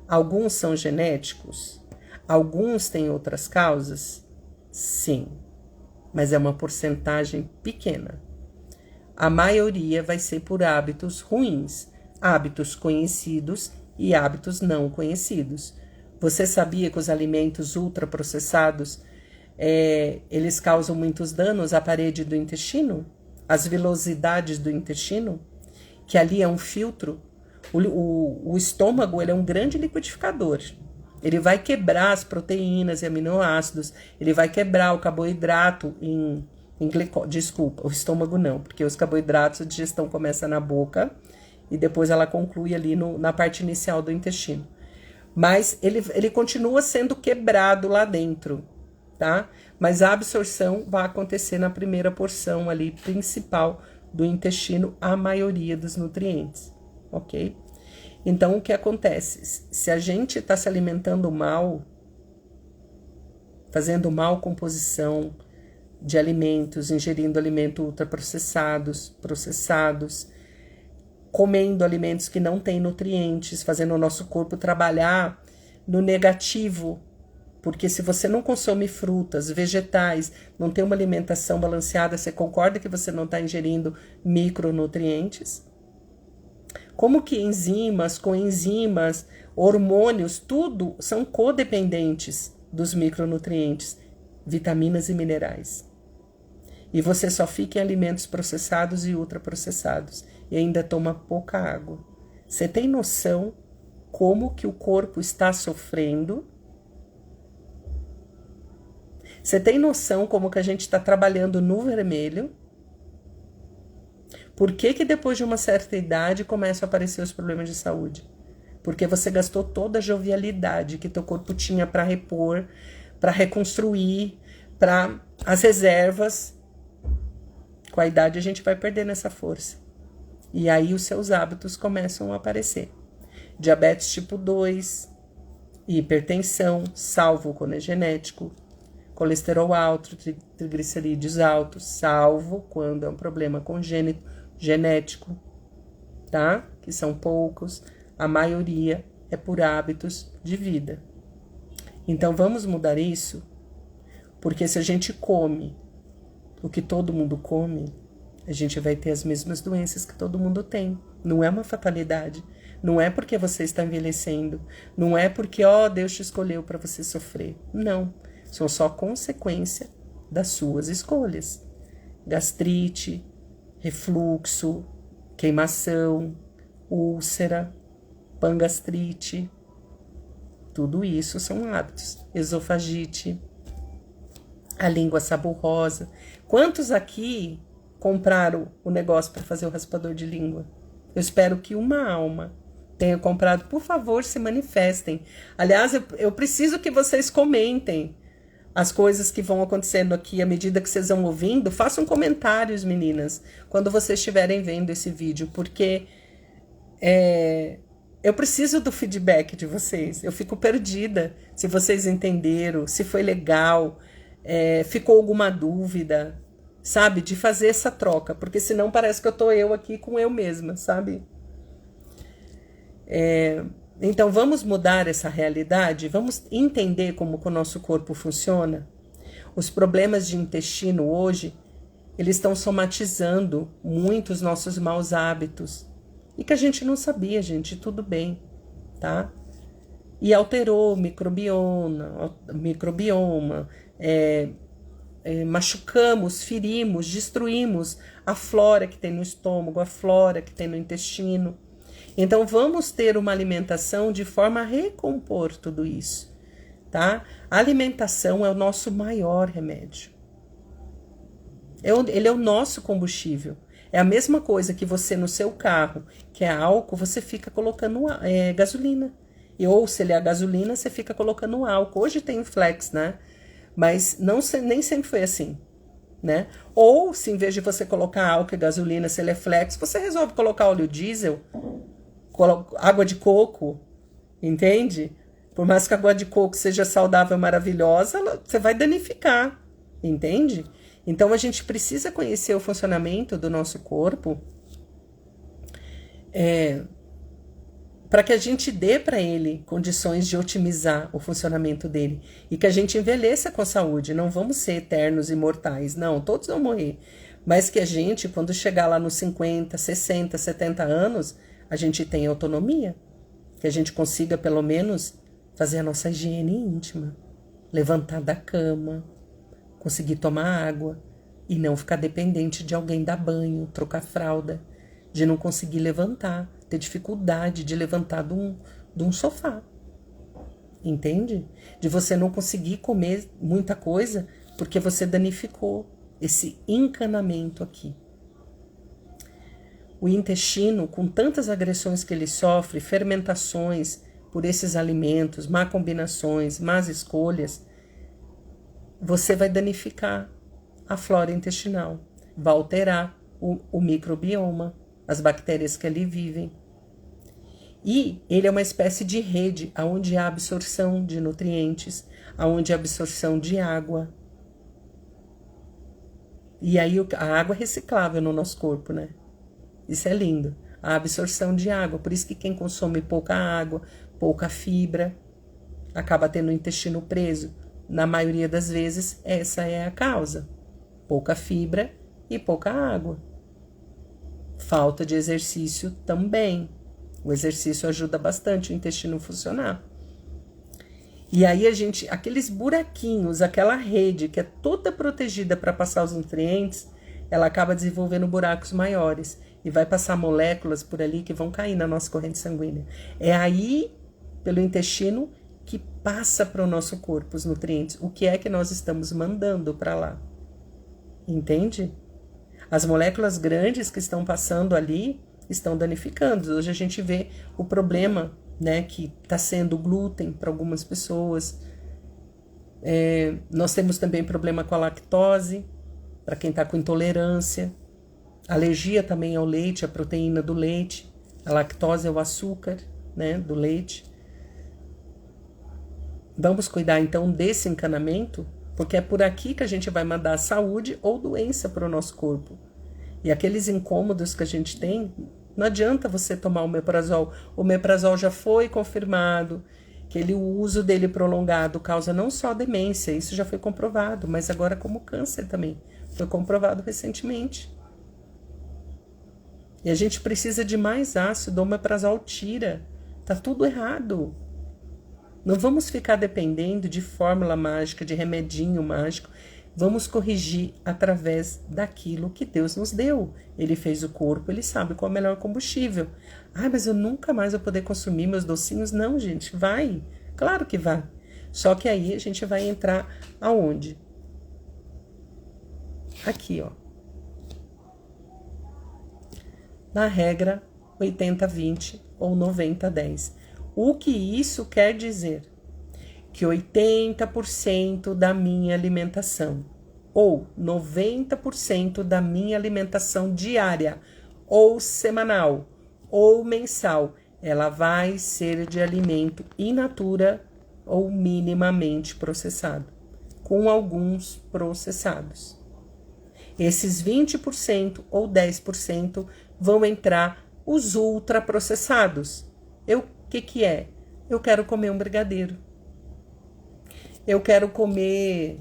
Alguns são genéticos, alguns têm outras causas, sim, mas é uma porcentagem pequena. A maioria vai ser por hábitos ruins, hábitos conhecidos e hábitos não conhecidos. Você sabia que os alimentos ultraprocessados, eles causam muitos danos à parede do intestino? As vilosidades do intestino? Que ali é um filtro. O estômago, ele é um grande liquidificador. Ele vai quebrar as proteínas e aminoácidos. Ele vai quebrar o carboidrato em glicose. Desculpa, o estômago não, porque os carboidratos, a digestão começa na boca e depois ela conclui ali na parte inicial do intestino. Mas ele continua sendo quebrado lá dentro, tá? Mas a absorção vai acontecer na primeira porção ali, principal do intestino, a maioria dos nutrientes, ok? Então, o que acontece? Se a gente está se alimentando mal, fazendo mal composição de alimentos, ingerindo alimentos ultraprocessados, processados, comendo alimentos que não têm nutrientes, fazendo o nosso corpo trabalhar no negativo, porque se você não consome frutas, vegetais, não tem uma alimentação balanceada, você concorda que você não está ingerindo micronutrientes? Como que enzimas, coenzimas, hormônios, tudo são codependentes dos micronutrientes, vitaminas e minerais. E você só fica em alimentos processados e ultraprocessados e ainda toma pouca água. Você tem noção como que o corpo está sofrendo? Você tem noção como que a gente está trabalhando no vermelho? Por que que depois de uma certa idade começam a aparecer os problemas de saúde? Porque você gastou toda a jovialidade que teu corpo tinha para repor, para reconstruir, para as reservas. Com a idade a gente vai perdendo essa força. E aí os seus hábitos começam a aparecer. Diabetes tipo 2, hipertensão, salvo quando é genético, colesterol alto, triglicerídeos altos, salvo quando é um problema congênito, genético, tá? Que são poucos, a maioria é por hábitos de vida. Então vamos mudar isso, porque se a gente come o que todo mundo come, a gente vai ter as mesmas doenças que todo mundo tem. Não é uma fatalidade, não é porque você está envelhecendo, não é porque, Deus te escolheu para você sofrer. Não, são só consequência das suas escolhas. Gastrite, refluxo, queimação, úlcera, pangastrite, tudo isso são hábitos. Esofagite, a língua saburrosa. Quantos aqui compraram o negócio para fazer o raspador de língua? Eu espero que uma alma tenha comprado. Por favor, se manifestem. Aliás, eu preciso que vocês comentem as coisas que vão acontecendo aqui à medida que vocês vão ouvindo. Façam comentários, meninas, quando vocês estiverem vendo esse vídeo, porque eu preciso do feedback de vocês. Eu fico perdida se vocês entenderam, se foi legal, ficou alguma dúvida, sabe? De fazer essa troca, porque senão parece que eu aqui com eu mesma, sabe? Então, vamos mudar essa realidade? Vamos entender como que o nosso corpo funciona? Os problemas de intestino hoje, eles estão somatizando muito os nossos maus hábitos. E que a gente não sabia, gente, tudo bem, tá? E alterou o microbioma, machucamos, ferimos, destruímos a flora que tem no estômago, a flora que tem no intestino. Então, vamos ter uma alimentação de forma a recompor tudo isso, tá? A alimentação é o nosso maior remédio. Ele é o nosso combustível. É a mesma coisa que você no seu carro, que é álcool, você fica colocando gasolina. Ou se ele é a gasolina, você fica colocando álcool. Hoje tem o flex, né? Mas nem sempre foi assim, né? Ou se em vez de você colocar álcool e gasolina, se ele é flex, você resolve colocar óleo diesel, água de coco, entende? Por mais que a água de coco seja saudável, maravilhosa, você vai danificar, entende? Então, a gente precisa conhecer o funcionamento do nosso corpo para que a gente dê para ele condições de otimizar o funcionamento dele e que a gente envelheça com saúde. Não vamos ser eternos, imortais, não, todos vão morrer. Mas que a gente, quando chegar lá nos 50, 60, 70 anos, a gente tenha autonomia, que a gente consiga, pelo menos, fazer a nossa higiene íntima, levantar da cama, conseguir tomar água e não ficar dependente de alguém dar banho, trocar fralda, de não conseguir levantar, ter dificuldade de levantar de um sofá, entende? De você não conseguir comer muita coisa porque você danificou esse encanamento aqui. O intestino, com tantas agressões que ele sofre, fermentações por esses alimentos, má combinações, más escolhas, você vai danificar a flora intestinal, vai alterar o microbioma, as bactérias que ali vivem. E ele é uma espécie de rede onde há absorção de nutrientes, onde há absorção de água. E aí a água é reciclável no nosso corpo, né? Isso é lindo. A absorção de água, por isso que quem consome pouca água, pouca fibra, acaba tendo o intestino preso. Na maioria das vezes, essa é a causa. Pouca fibra e pouca água. Falta de exercício também. O exercício ajuda bastante o intestino a funcionar. E aí aqueles buraquinhos, aquela rede que é toda protegida para passar os nutrientes, ela acaba desenvolvendo buracos maiores e vai passar moléculas por ali que vão cair na nossa corrente sanguínea. É aí, pelo intestino, que passa para o nosso corpo os nutrientes. O que é que nós estamos mandando para lá? Entende? As moléculas grandes que estão passando ali estão danificando. Hoje a gente vê o problema, né, que está sendo o glúten para algumas pessoas. Nós temos também problema com a lactose, para quem está com intolerância. Alergia também ao leite, a proteína do leite. A lactose é o açúcar, né, do leite. Vamos cuidar então desse encanamento, porque é por aqui que a gente vai mandar saúde ou doença para o nosso corpo. E aqueles incômodos que a gente tem, não adianta você tomar o omeprazol. O omeprazol já foi confirmado que o uso dele prolongado causa não só demência, isso já foi comprovado, mas agora como câncer também. Foi comprovado recentemente. E a gente precisa de mais ácido, o omeprazol tira. Tá tudo errado. Não vamos ficar dependendo de fórmula mágica, de remedinho mágico. Vamos corrigir através daquilo que Deus nos deu. Ele fez o corpo, ele sabe qual é o melhor combustível. Ah, mas eu nunca mais vou poder consumir meus docinhos. Não, gente, vai. Claro que vai. Só que aí a gente vai entrar aonde? Aqui, ó. Na regra 80-20 ou 90-10. O que isso quer dizer? Que 80% da minha alimentação ou 90% da minha alimentação diária ou semanal ou mensal, ela vai ser de alimento in natura ou minimamente processado, com alguns processados. Esses 20% ou 10% vão entrar os ultraprocessados. O que é? Eu quero comer um brigadeiro. Eu quero comer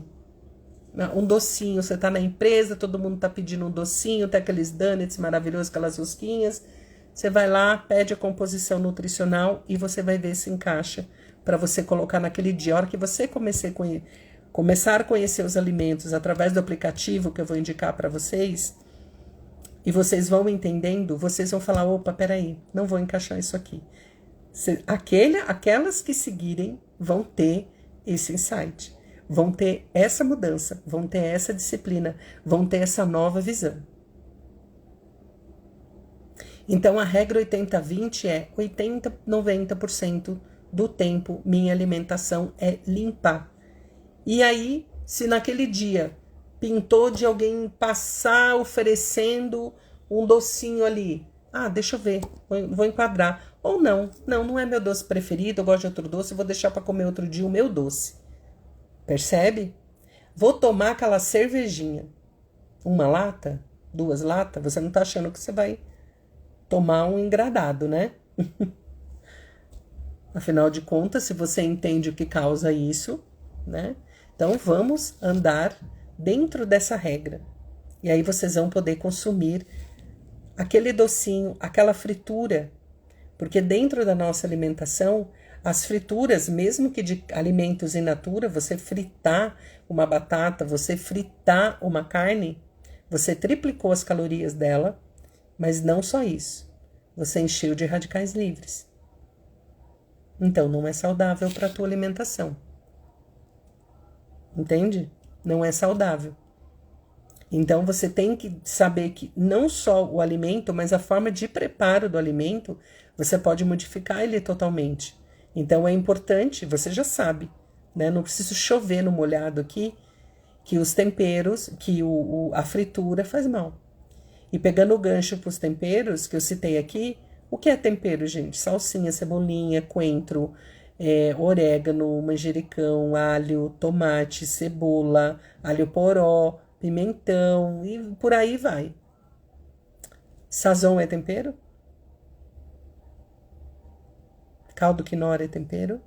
um docinho. Você está na empresa, todo mundo está pedindo um docinho, tem aqueles donuts maravilhosos, aquelas rosquinhas. Você vai lá, pede a composição nutricional e você vai ver se encaixa para você colocar naquele dia. A hora que você começar a conhecer os alimentos através do aplicativo que eu vou indicar para vocês, e vocês vão entendendo, vocês vão falar, opa, peraí, não vou encaixar isso aqui. Aquelas que seguirem vão ter esse insight, vão ter essa mudança, vão ter essa disciplina, vão ter essa nova visão. Então, a regra 80-20 é 80-90% do tempo minha alimentação é limpar. E aí, se naquele dia pintou de alguém passar oferecendo um docinho ali, deixa eu ver, vou enquadrar. Ou não é meu doce preferido, eu gosto de outro doce, vou deixar para comer outro dia o meu doce. Percebe? Vou tomar aquela cervejinha. 1 lata, 2 latas, você não tá achando que você vai tomar um engradado, né? Afinal de contas, se você entende o que causa isso, né? Então, vamos andar dentro dessa regra. E aí vocês vão poder consumir aquele docinho, aquela fritura. Porque dentro da nossa alimentação, as frituras, mesmo que de alimentos in natura, você fritar uma batata, você fritar uma carne, você triplicou as calorias dela, mas não só isso. Você encheu de radicais livres. Então, não é saudável para a tua alimentação. Entende? Não é saudável. Então, você tem que saber que não só o alimento, mas a forma de preparo do alimento, você pode modificar ele totalmente. Então, é importante, você já sabe, né? Não preciso chover no molhado aqui, que os temperos, que a fritura faz mal. E pegando o gancho para os temperos, que eu citei aqui, o que é tempero, gente? Salsinha, cebolinha, coentro, orégano, manjericão, alho, tomate, cebola, alho poró, pimentão e por aí vai. Sazon é tempero? Caldo quinoa é tempero?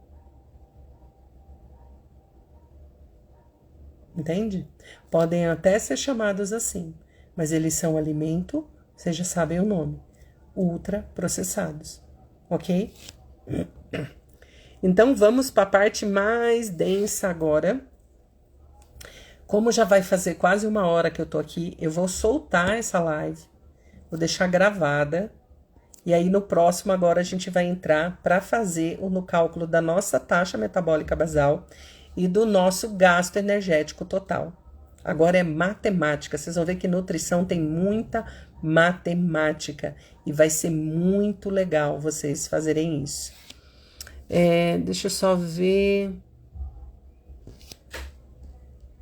Entende? Podem até ser chamados assim, mas eles são alimento, vocês já sabem o nome, ultraprocessados, ok? Então, vamos para a parte mais densa agora. Como já vai fazer quase 1 hora que eu tô aqui, eu vou soltar essa live, vou deixar gravada, e aí no próximo agora a gente vai entrar para fazer no cálculo da nossa taxa metabólica basal e do nosso gasto energético total. Agora é matemática, vocês vão ver que nutrição tem muita matemática e vai ser muito legal vocês fazerem isso. Deixa eu só ver.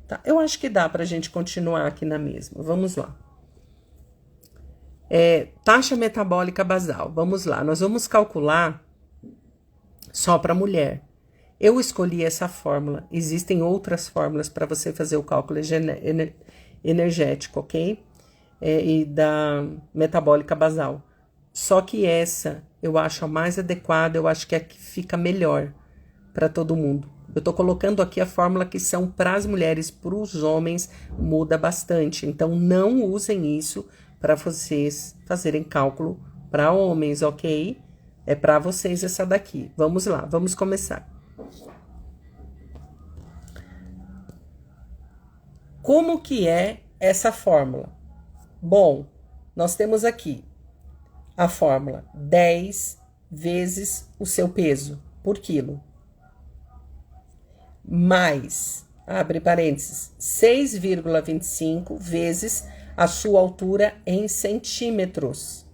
Tá, eu acho que dá pra gente continuar aqui na mesma. Vamos lá. Taxa metabólica basal. Vamos lá. Nós vamos calcular só para mulher. Eu escolhi essa fórmula. Existem outras fórmulas para você fazer o cálculo energético, ok? E da metabólica basal. Só que essa eu acho a mais adequada, eu acho que é a que fica melhor para todo mundo. Eu tô colocando aqui a fórmula que são para as mulheres, para os homens muda bastante. Então, não usem isso para vocês fazerem cálculo para homens, ok? É para vocês essa daqui. Vamos lá, vamos começar. Como que é essa fórmula? Bom, nós temos aqui a fórmula 10 vezes o seu peso por quilo. Mais, abre parênteses, 6,25 vezes a sua altura em centímetros.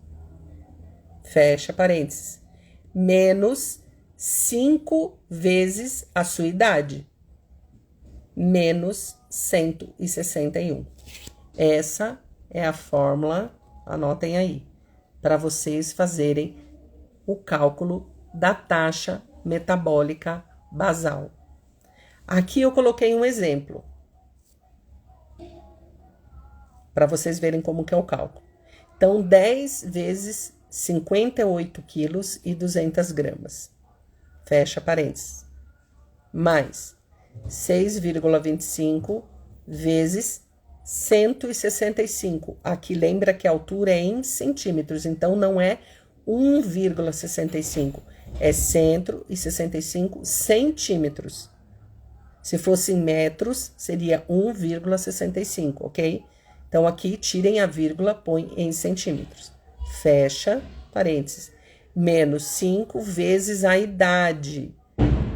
Fecha parênteses. Menos 5 vezes a sua idade. Menos 161. Essa é a fórmula, anotem aí, para vocês fazerem o cálculo da taxa metabólica basal. Aqui eu coloquei um exemplo, para vocês verem como que é o cálculo. Então, 10 vezes 58 quilos e 200 gramas. Fecha parênteses. Mais 6,25 vezes 165. Aqui lembra que a altura é em centímetros, então não é 1,65, é 165 centímetros. Se fosse em metros, seria 1,65, ok? Então, aqui, tirem a vírgula, põe em centímetros. Fecha, parênteses. Menos 5 vezes a idade.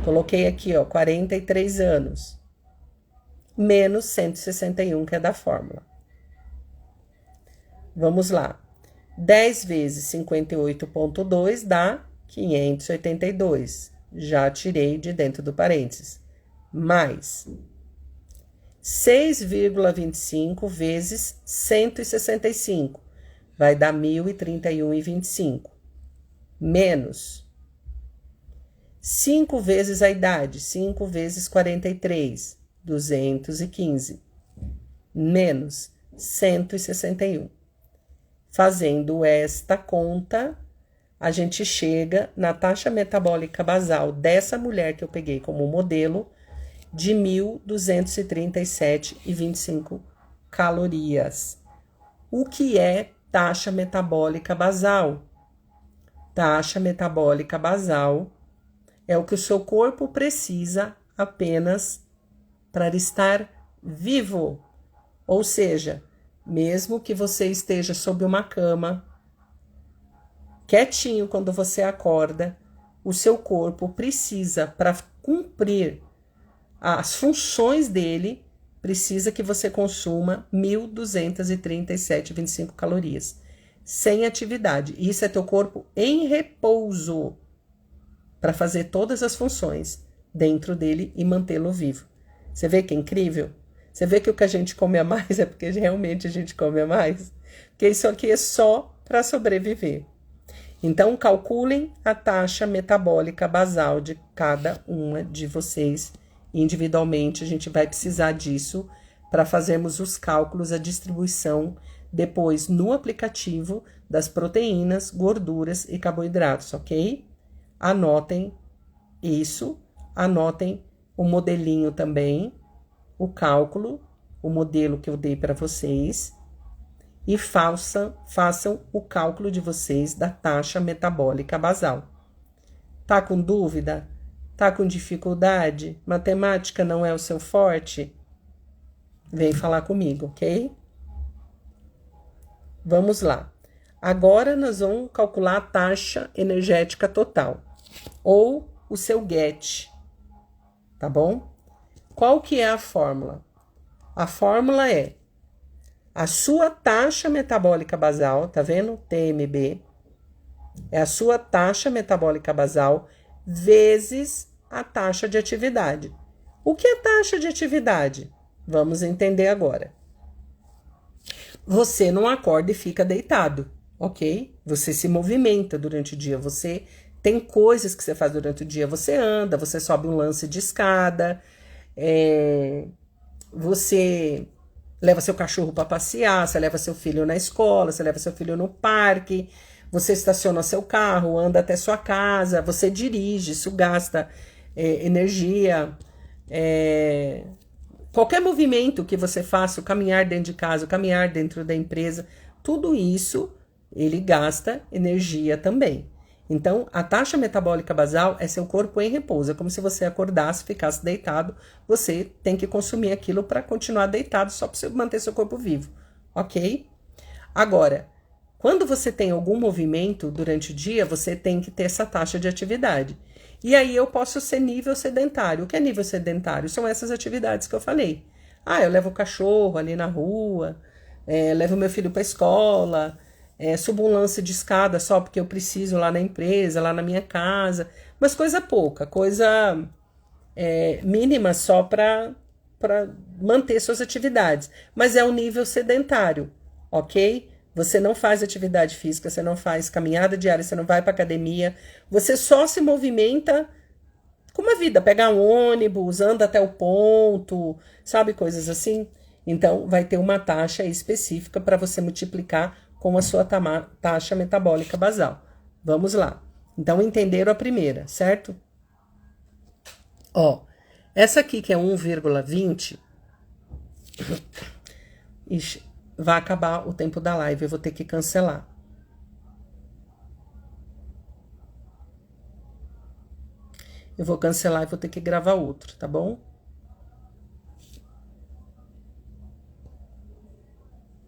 Coloquei aqui, ó, 43 anos. Menos 161, que é da fórmula. Vamos lá. 10 vezes 58,2 dá 582. Já tirei de dentro do parênteses. Mais 6,25 vezes 165. Vai dar 1.031,25. Menos 5 vezes a idade. 5 vezes 43. 215. Menos 161. Fazendo esta conta, a gente chega na taxa metabólica basal dessa mulher que eu peguei como modelo de 1.237,25 calorias. O que é taxa metabólica basal? Taxa metabólica basal é o que o seu corpo precisa apenas para estar vivo. Ou seja, mesmo que você esteja sob uma cama, quietinho quando você acorda, o seu corpo precisa, para cumprir as funções dele, precisa que você consuma 1.237,25 calorias. Sem atividade. Isso é teu corpo em repouso para fazer todas as funções dentro dele e mantê-lo vivo. Você vê que é incrível? Você vê que o que a gente come a mais é porque realmente a gente come a mais? Porque isso aqui é só para sobreviver. Então, calculem a taxa metabólica basal de cada uma de vocês. Individualmente, a gente vai precisar disso para fazermos os cálculos, a distribuição depois no aplicativo das proteínas, gorduras e carboidratos, ok? Anotem isso, anotem o modelinho também, o cálculo, o modelo que eu dei para vocês e façam o cálculo de vocês da taxa metabólica basal. Tá com dúvida? Tá com dificuldade? Matemática não é o seu forte? Vem falar comigo, ok? Vamos lá. Agora nós vamos calcular a taxa energética total, ou o seu GET, tá bom? Qual que é a fórmula? A fórmula é a sua taxa metabólica basal, tá vendo? TMB. É a sua taxa metabólica basal vezes a taxa de atividade. O que é taxa de atividade? Vamos entender agora. Você não acorda e fica deitado, ok? Você se movimenta durante o dia, você tem coisas que você faz durante o dia, você anda, você sobe um lance de escada, você leva seu cachorro para passear, você leva seu filho na escola, você leva seu filho no parque, você estaciona seu carro, anda até sua casa, você dirige, isso gasta energia. Qualquer movimento que você faça, o caminhar dentro de casa, o caminhar dentro da empresa, tudo isso, ele gasta energia também. Então, a taxa metabólica basal é seu corpo em repouso. É como se você acordasse, ficasse deitado. Você tem que consumir aquilo para continuar deitado, só para você manter seu corpo vivo, ok? Agora, quando você tem algum movimento durante o dia, você tem que ter essa taxa de atividade. E aí eu posso ser nível sedentário. O que é nível sedentário? São essas atividades que eu falei. Eu levo o cachorro ali na rua, levo meu filho para a escola, subo um lance de escada só porque eu preciso lá na empresa, lá na minha casa. Mas coisa pouca, coisa mínima só para manter suas atividades. Mas é um nível sedentário, ok? Você não faz atividade física, você não faz caminhada diária, você não vai para academia, você só se movimenta como a vida, pega um ônibus, anda até o ponto, sabe, coisas assim. Então, vai ter uma taxa específica para você multiplicar com a sua taxa metabólica basal. Vamos lá. Então, entenderam a primeira, certo? Essa aqui que é 1,20, vai acabar o tempo da live, eu vou ter que cancelar. Eu vou cancelar e vou ter que gravar outro, tá bom?